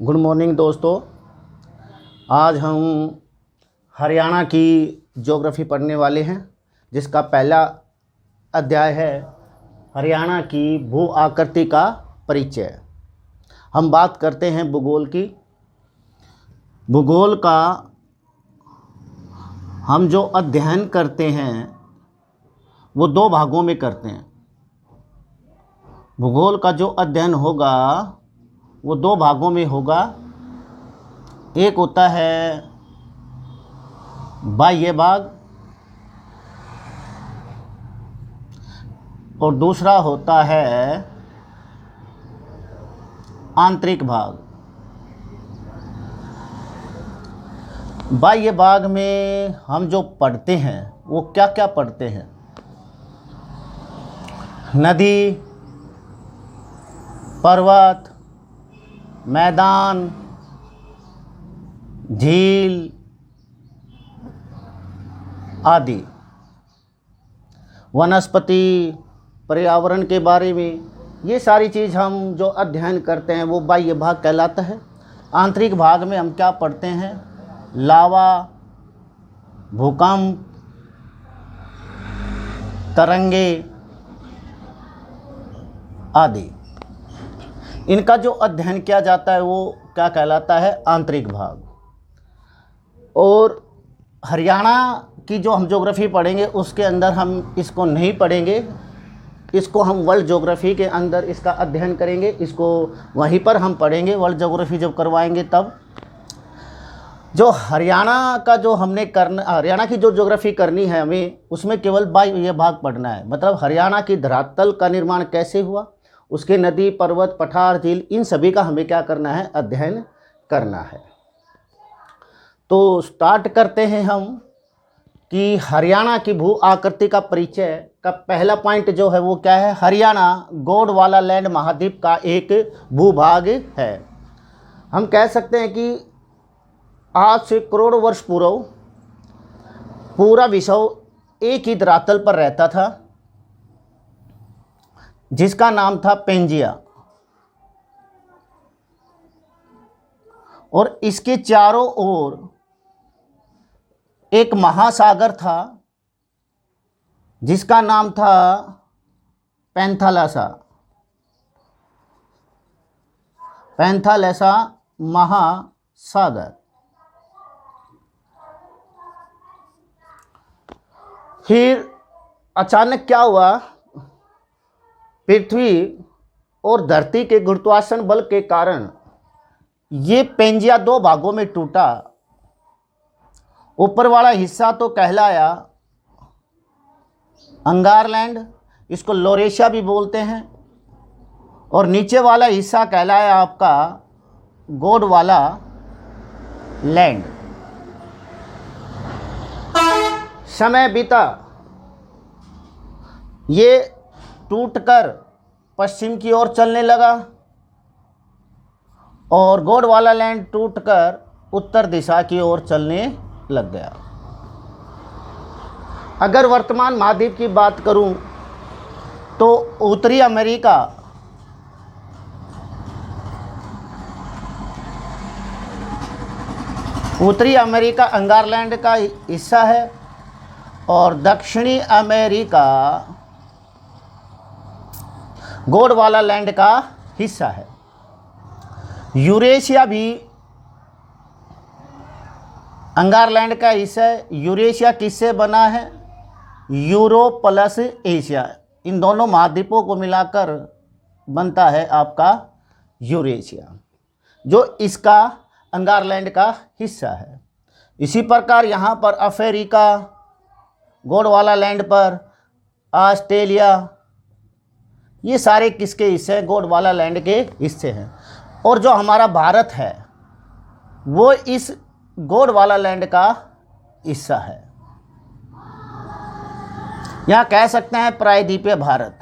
Good morning दोस्तों। आज हम हरियाणा की ज्योग्राफी पढ़ने वाले हैं, जिसका पहला अध्याय है हरियाणा की भू आकृति का परिचय। हम बात करते हैं भूगोल की। भूगोल का हम जो अध्ययन करते हैं वो दो भागों में करते हैं। भूगोल का जो अध्ययन होगा वो दो भागों में होगा। एक होता है बाह्य भाग और दूसरा होता है आंतरिक भाग। बाह्य भाग में हम जो पढ़ते हैं वो क्या क्या पढ़ते हैं? नदी, पर्वत, मैदान, झील आदि, वनस्पति, पर्यावरण के बारे में, ये सारी चीज़ हम जो अध्ययन करते हैं वो बाह्य भाग कहलाता है। आंतरिक भाग में हम क्या पढ़ते हैं? लावा, भूकंप, तरंगे आदि, इनका जो अध्ययन किया जाता है वो क्या कहलाता है? आंतरिक भाग। और हरियाणा की जो हम ज्योग्राफी पढ़ेंगे उसके अंदर हम इसको नहीं पढ़ेंगे, इसको हम वर्ल्ड ज्योग्राफी के अंदर इसका अध्ययन करेंगे। इसको वहीं पर हम पढ़ेंगे, वर्ल्ड ज्योग्राफी जब करवाएंगे तब। जो हरियाणा का जो हमने करना, हरियाणा की जो ज्योग्राफी करनी है हमें, उसमें केवल बाह्य भाग पढ़ना है। मतलब हरियाणा की धरातल का निर्माण कैसे हुआ, उसके नदी, पर्वत, पठार, झील, इन सभी का हमें क्या करना है? अध्ययन करना है। तो स्टार्ट करते हैं हम कि हरियाणा की भू आकृति का परिचय का पहला पॉइंट जो है वो क्या है? हरियाणा गोंडवाना लैंड महाद्वीप का एक भूभाग है। हम कह सकते हैं कि आज से करोड़ों वर्ष पूर्व पूरा विश्व एक ही धरातल पर रहता था, जिसका नाम था पेंजिया। और इसके चारों ओर एक महासागर था जिसका नाम था पैंथालैसा। पैंथालैसा महासागर। फिर अचानक क्या हुआ? पृथ्वी और धरती के गुरुत्वाकर्षण बल के कारण ये पेंजिया दो भागों में टूटा। ऊपर वाला हिस्सा तो कहलाया अंगारलैंड, इसको लोरेशिया भी बोलते हैं, और नीचे वाला हिस्सा कहलाया आपका गोंडवाना लैंड। समय बीता, ये टूटकर पश्चिम की ओर चलने लगा और गोंडवाना लैंड टूटकर उत्तर दिशा की ओर चलने लग गया। अगर वर्तमान महाद्वीप की बात करूं तो उत्तरी अमेरिका अंगारलैंड का हिस्सा है और दक्षिणी अमेरिका गोंडवाना लैंड का हिस्सा है। यूरेशिया भी अंगारलैंड का हिस्सा है। यूरेशिया किससे बना है? यूरोप प्लस एशिया, इन दोनों महाद्वीपों को मिलाकर बनता है आपका यूरेशिया, जो इसका अंगारलैंड का हिस्सा है। इसी प्रकार यहाँ पर अफ्रीका गोंडवाना लैंड पर, ऑस्ट्रेलिया, ये सारे किसके हिस्से हैं? गोंडवाना लैंड के हिस्से हैं। और जो हमारा भारत है वो इस गोंडवाना लैंड का हिस्सा है। यहाँ कह सकते हैं प्रायद्वीपीय भारत।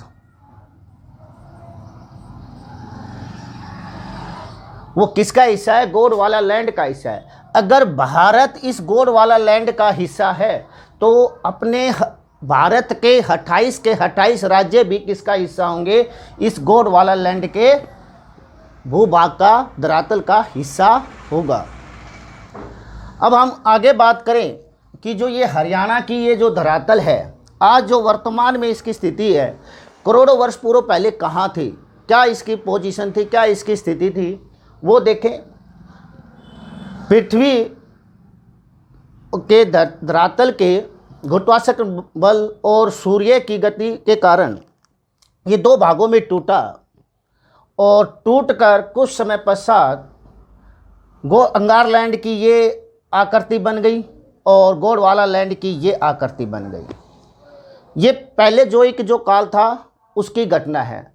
वो किसका हिस्सा है? गोंडवाना लैंड का हिस्सा है। अगर भारत इस गोंडवाना लैंड का हिस्सा है तो अपने भारत के 28 राज्य भी किसका हिस्सा होंगे? इस गोंडवाना लैंड के भूभाग का धरातल का हिस्सा होगा। अब हम आगे बात करें कि जो ये हरियाणा की ये जो धरातल है, आज जो वर्तमान में इसकी स्थिति है, करोड़ों वर्ष पूर्व पहले कहाँ थी, क्या इसकी पोजीशन थी, क्या इसकी स्थिति थी, वो देखें। पृथ्वी के धरातल के गुरुत्वाकर्षण बल और सूर्य की गति के कारण ये दो भागों में टूटा और टूटकर कुछ समय पश्चात अंगारलैंड की ये आकृति बन गई और गोंडवाना लैंड की ये आकृति बन गई। ये पहले जो काल था उसकी घटना है।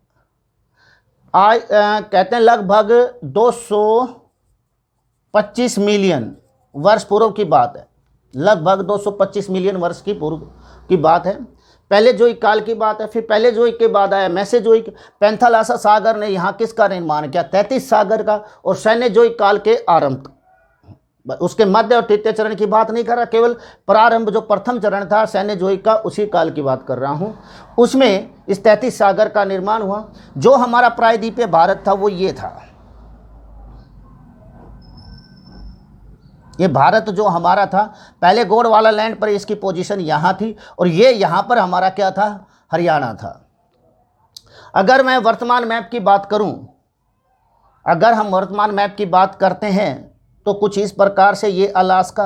आज कहते हैं लगभग 225 मिलियन वर्ष पूर्व की बात है, लगभग 225 मिलियन वर्ष की पूर्व की बात है। पहले जोइक काल की बात है। फिर पहले जोइक के बाद आया मेसोजोइक। पैंथालासा सागर ने यहाँ किसका निर्माण किया? 33 सागर का। और सैन्यजोइक काल के आरंभ, उसके मध्य और तृतीय चरण की बात नहीं कर रहा, केवल प्रारंभ जो प्रथम चरण था सैन्यजोइक का, उसी काल की बात कर रहा हूँ। उसमें इस 33 सागर का निर्माण हुआ। जो हमारा प्रायद्वीपीय भारत था वो ये था, ये भारत जो हमारा था, पहले गोंडवाना लैंड पर इसकी पोजीशन यहाँ थी और ये यहाँ पर हमारा क्या था? हरियाणा था। अगर मैं वर्तमान मैप की बात करूँ, अगर हम वर्तमान मैप की बात करते हैं तो कुछ इस प्रकार से, ये अलास्का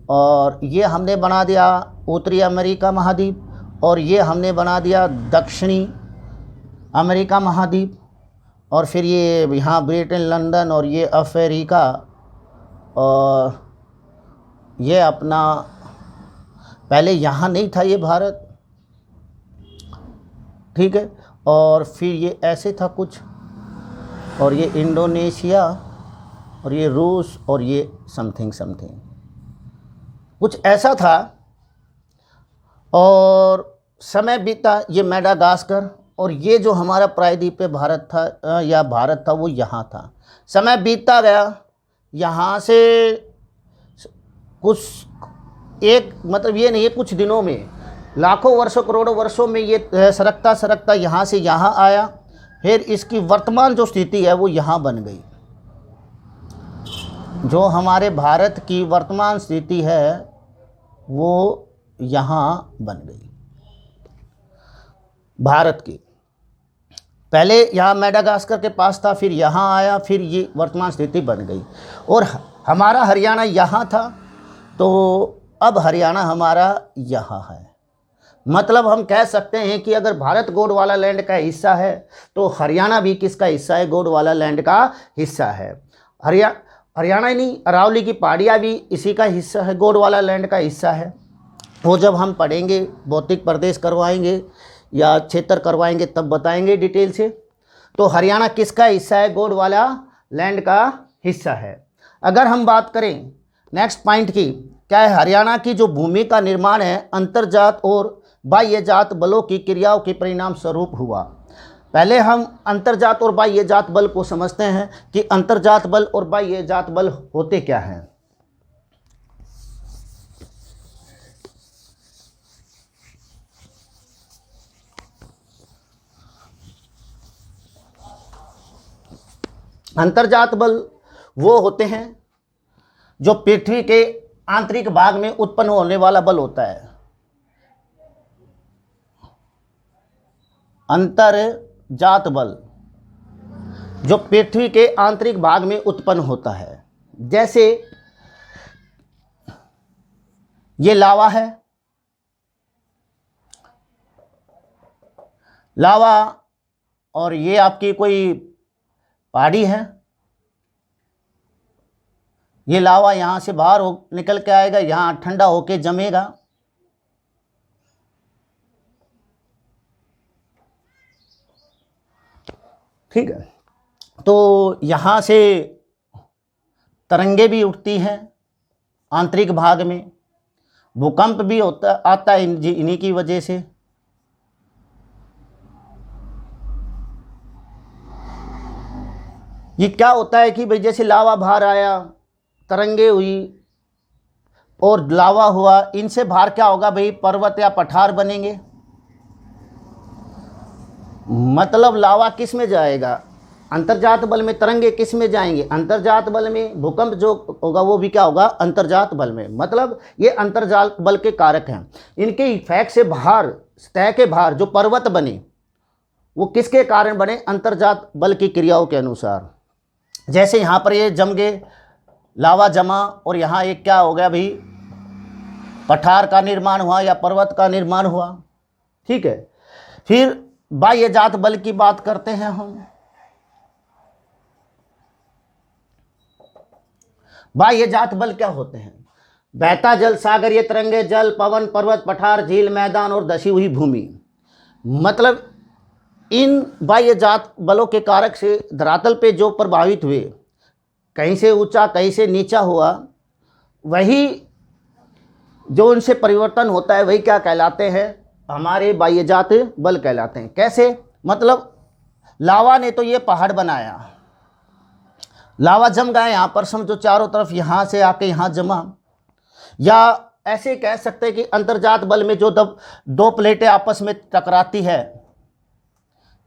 और ये हमने बना दिया उत्तरी अमेरिका महाद्वीप और ये हमने बना दिया दक्षिणी अमेरिका महाद्वीप और फिर ये यहाँ ब्रिटेन, लंदन और ये अफ्रीका और ये अपना, पहले यहाँ नहीं था ये भारत, ठीक है। और फिर ये ऐसे था कुछ, और ये इंडोनेशिया और ये रूस और ये समथिंग कुछ ऐसा था। और समय बीता, ये मेडागास्कर और ये जो हमारा प्रायद्वीपीय भारत था या भारत था वो यहाँ था। समय बीतता गया, यहाँ से कुछ एक मतलब ये नहीं है कुछ दिनों में, लाखों वर्षों करोड़ों वर्षों में ये सरकता सरकता यहाँ से यहाँ आया। फिर इसकी वर्तमान जो स्थिति है वो यहाँ बन गई। जो हमारे भारत की वर्तमान स्थिति है वो यहाँ बन गई भारत की। पहले यहाँ मेडागास्कर के पास था, फिर यहाँ आया, फिर ये वर्तमान स्थिति बन गई। और हमारा हरियाणा यहाँ था, तो अब हरियाणा हमारा यहाँ है। मतलब हम कह सकते हैं कि अगर भारत गोंडवाना लैंड का हिस्सा है तो हरियाणा भी किसका हिस्सा है? गोंडवाना लैंड का हिस्सा है। हरियाणा ही नहीं, अरावली की पहाड़ियाँ भी इसी का हिस्सा है, गोंडवाना लैंड का हिस्सा है। वो जब हम पढ़ेंगे, भौतिक प्रदेश करवाएंगे या क्षेत्र करवाएंगे तब बताएंगे डिटेल से। तो हरियाणा किसका हिस्सा है? गोंडवाना लैंड का हिस्सा है। अगर हम बात करें नेक्स्ट पॉइंट की, क्या है? हरियाणा की जो भूमि का निर्माण है अंतर्जात और बाह्यजात बलों की क्रियाओं के परिणाम स्वरूप हुआ। पहले हम अंतर्जात और बाह्यजात बल को समझते हैं कि अंतर्जात बल और बाह्यजात बल होते क्या हैं। अंतर्जात बल वो होते हैं जो पृथ्वी के आंतरिक भाग में उत्पन्न होने वाला बल होता है। अंतर्जात बल जो पृथ्वी के आंतरिक भाग में उत्पन्न होता है, जैसे ये लावा है, लावा, और ये आपकी कोई पहाड़ी है। ये लावा यहाँ से बाहर निकल के आएगा, यहाँ ठंडा होके जमेगा। ठीक है, तो यहाँ से तरंगे भी उठती हैं आंतरिक भाग में, भूकंप भी आता है इन्हीं की वजह से। ये क्या होता है कि भाई जैसे लावा बाहर आया, तरंगे हुई और लावा हुआ, इनसे बाहर क्या होगा भाई? पर्वत या पठार बनेंगे। मतलब लावा किस में जाएगा? अंतर्जात बल में तरंगे किस में जाएंगे, अंतर्जात बल में। भूकंप जो होगा वो भी क्या होगा, अंतर्जात बल में। मतलब ये अंतर्जात बल के कारक हैं। इनके इफेक्ट से बाहर, सतह के बाहर जो पर्वत बने वो किसके कारण बने, अंतर्जात बल की क्रियाओं के अनुसार। जैसे यहाँ पर ये जम गए, लावा जमा, और यहाँ एक क्या हो गया भाई, पठार का निर्माण हुआ या पर्वत का निर्माण हुआ। ठीक है, फिर बाह्य जात बल की बात करते हैं हम। बाह्य जात बल क्या होते हैं, बहता जल, सागरीय तरंगे, जल, पवन, पर्वत, पठार, झील, मैदान और धसी हुई भूमि। मतलब इन बाह्य जात बलों के कारक से धरातल पे जो प्रभावित हुए, कहीं से ऊंचा कहीं से नीचा हुआ, वही जो उनसे परिवर्तन होता है वही क्या कहलाते हैं, हमारे बाह्य जात बल कहलाते हैं। कैसे, मतलब लावा ने तो ये पहाड़ बनाया, लावा जम गया यहाँ पर, समझो चारों तरफ, यहाँ से आके यहाँ जमा। या ऐसे कह सकते हैं कि अंतर्जात बल में जो दो प्लेटें आपस में टकराती है,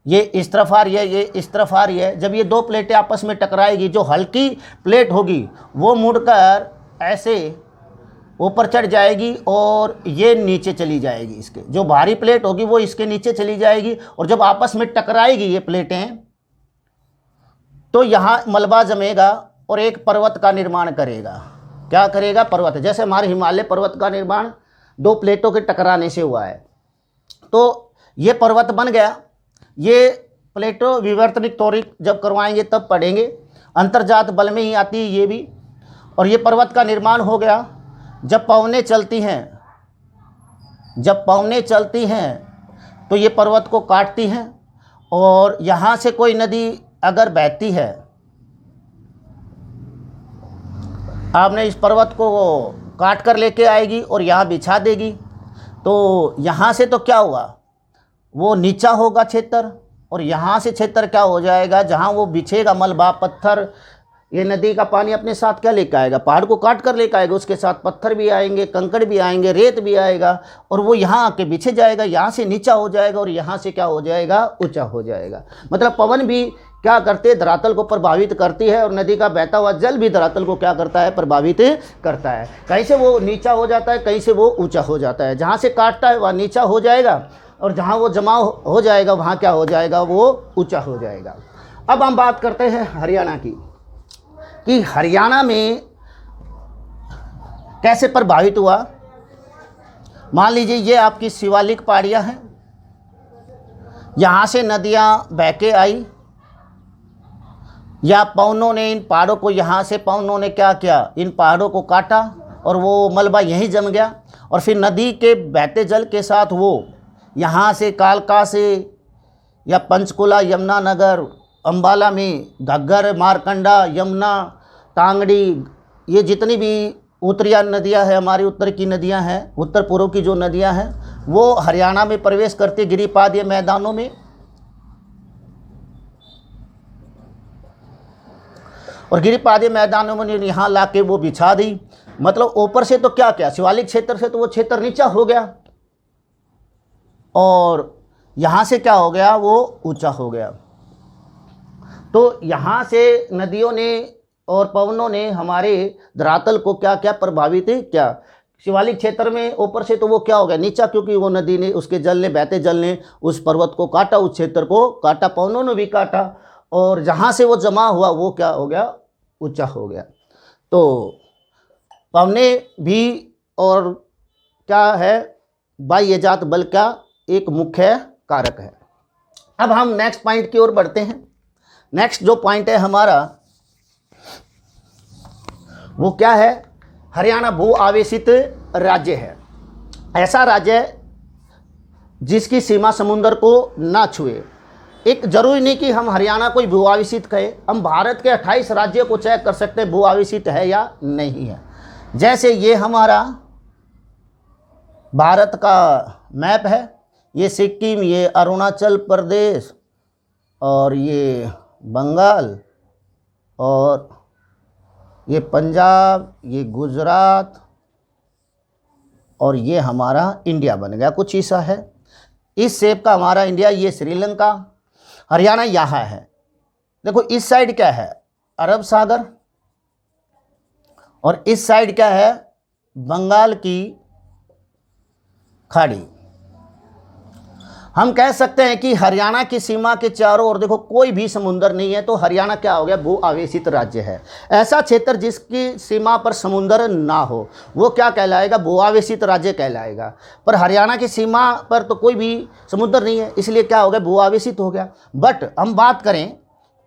ये इस तरफ आ रही है, ये इस तरफ आ रही है, जब ये दो प्लेटें आपस में टकराएगी, जो हल्की प्लेट होगी वो मुड़कर ऐसे ऊपर चढ़ जाएगी और ये नीचे चली जाएगी। इसके जो भारी प्लेट होगी वो इसके नीचे चली जाएगी, और जब आपस में टकराएगी ये प्लेटें तो यहाँ मलबा जमेगा और एक पर्वत का निर्माण करेगा। क्या करेगा, पर्वत। जैसे हमारे हिमालय पर्वत का निर्माण दो प्लेटों के टकराने से हुआ है, तो ये पर्वत बन गया। ये प्लेटों विवर्तनिक त्वरित जब करवाएंगे तब पढ़ेंगे, अंतर्जात बल में ही आती है ये भी। और ये पर्वत का निर्माण हो गया। जब पवनें चलती हैं, जब पवनें चलती हैं तो ये पर्वत को काटती हैं, और यहाँ से कोई नदी अगर बहती है, आपने इस पर्वत को काट कर लेके आएगी और यहाँ बिछा देगी, तो यहाँ से तो क्या हुआ, वो नीचा होगा क्षेत्र, और यहाँ से क्षेत्र क्या हो जाएगा, जहाँ वो बिछेगा मलबा, पत्थर, ये नदी का पानी अपने साथ क्या लेकर आएगा, पहाड़ को काट कर लेकर आएगा, उसके साथ पत्थर भी आएंगे, कंकड़ भी आएंगे, रेत भी आएगा, और वो यहाँ आके बिछे जाएगा, यहाँ से नीचा हो जाएगा और यहाँ से क्या हो जाएगा, ऊंचा हो जाएगा। मतलब पवन भी क्या करते, धरातल को प्रभावित करती है, और नदी का बहता हुआ जल भी धरातल को क्या करता है, प्रभावित करता है। कहीं से वो नीचा हो जाता है, कहीं से वो ऊंचा हो जाता है। जहाँ से काटता है वहाँ नीचा हो जाएगा, और जहाँ वो जमा हो जाएगा वहाँ क्या हो जाएगा, वो ऊंचा हो जाएगा। अब हम बात करते हैं हरियाणा की, कि हरियाणा में कैसे प्रभावित हुआ। मान लीजिए ये आपकी शिवालिक पहाड़ियाँ हैं, यहाँ से नदियाँ बह के आई, या पवनों ने इन पहाड़ों को, यहाँ से पवनों ने क्या किया, इन पहाड़ों को काटा और वो मलबा यहीं जम गया, और फिर नदी के बहते जल के साथ वो यहाँ से कालका से या पंचकुला, यमुनानगर, अम्बाला में घग्गर, मारकंडा, यमुना, टांगड़ी, ये जितनी भी उत्तरीय नदियाँ हैं, हमारी उत्तर की नदियाँ हैं, उत्तर पूर्व की जो नदियाँ हैं, वो हरियाणा में प्रवेश करती गिरिपादीय मैदानों में, और गिरिपादीय मैदानों में यहाँ ला के वो बिछा दी। मतलब ऊपर से तो क्या क्या, शिवालिक क्षेत्र से तो वो क्षेत्र नीचा हो गया, और यहाँ से क्या हो गया, वो ऊंचा हो गया। तो यहाँ से नदियों ने और पवनों ने हमारे धरातल को क्या क्या प्रभावित किया। शिवालिक क्षेत्र में ऊपर से तो वो क्या हो गया, नीचा, क्योंकि वो नदी ने, उसके जल ने, बहते जल ने उस पर्वत को काटा, उस क्षेत्र को काटा, पवनों ने भी काटा, और जहाँ से वो जमा हुआ वो क्या हो गया, ऊंचा हो गया। तो पवने भी और क्या है, बाह्य जात बल का एक मुख्य कारक है। अब हम नेक्स्ट पॉइंट की ओर बढ़ते हैं। नेक्स्ट जो पॉइंट है हमारा वो क्या है, हरियाणा भू आवेशित राज्य है। ऐसा राज्य जिसकी सीमा समुद्र को ना छुए। एक जरूरी नहीं कि हम हरियाणा को भू आवेशित कहें, हम भारत के 28 राज्यों को चेक कर सकते हैं भू आवेशित है या नहीं है। जैसे ये हमारा भारत का मैप है, ये सिक्किम, ये अरुणाचल प्रदेश, और ये बंगाल, और ये पंजाब, ये गुजरात, और ये हमारा इंडिया बन गया, कुछ ऐसा है। इस शेप का हमारा इंडिया, ये श्रीलंका, हरियाणा यहाँ है। देखो इस साइड क्या है, अरब सागर, और इस साइड क्या है, बंगाल की खाड़ी। हम कह सकते हैं कि हरियाणा की सीमा के चारों ओर देखो कोई भी समुंदर नहीं है, तो हरियाणा क्या हो गया, भू आवेशित राज्य है। ऐसा क्षेत्र जिसकी सीमा पर समुंदर ना हो वो क्या कहलाएगा, भू आवेशित राज्य कहलाएगा। पर हरियाणा की सीमा पर तो कोई भी समुंदर नहीं है, इसलिए क्या हो गया, भू आवेशित हो गया। बट हम बात करें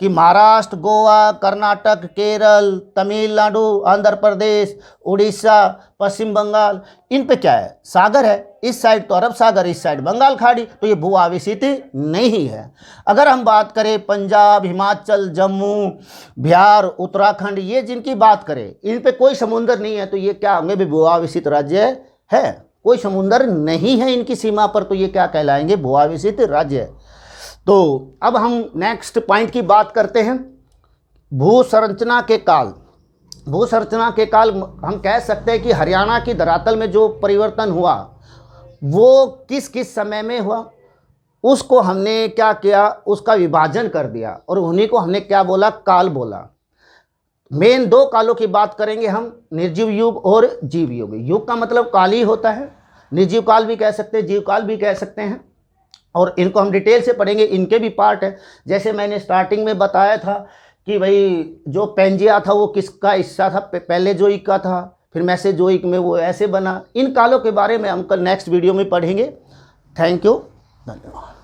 कि महाराष्ट्र, गोवा, कर्नाटक, केरल, तमिलनाडु, आंध्र प्रदेश, उड़ीसा, पश्चिम बंगाल, इन पे क्या है, सागर है। इस साइड तो अरब सागर, इस साइड बंगाल खाड़ी, तो ये भू आवेशित नहीं है। अगर हम बात करें पंजाब, हिमाचल, जम्मू, बिहार, उत्तराखंड, ये जिनकी बात करें इन पे कोई समुंदर नहीं है, तो ये क्या होंगे, भी भू आवेशित राज्य है। कोई समुंदर नहीं है इनकी सीमा पर, तो ये क्या कहलाएंगे, भू आवेशित राज्य। तो अब हम नेक्स्ट पॉइंट की बात करते हैं, भू संरचना के काल। भू संरचना के काल हम कह सकते हैं कि हरियाणा की धरातल में जो परिवर्तन हुआ वो किस किस समय में हुआ, उसको हमने क्या किया, उसका विभाजन कर दिया, और उन्हीं को हमने क्या बोला, काल बोला। मेन दो कालों की बात करेंगे हम, निर्जीव युग और जीव युग। युग का मतलब काल ही होता है, निर्जीव काल भी कह सकते हैं, जीव काल भी कह सकते हैं, और इनको हम डिटेल से पढ़ेंगे, इनके भी पार्ट है। जैसे मैंने स्टार्टिंग में बताया था कि भाई जो पेंजिया था वो किसका हिस्सा था, पहले जोइक का था, फिर मेसोजोइक में वो ऐसे बना। इन कालों के बारे में हम कल नेक्स्ट वीडियो में पढ़ेंगे। थैंक यू, धन्यवाद।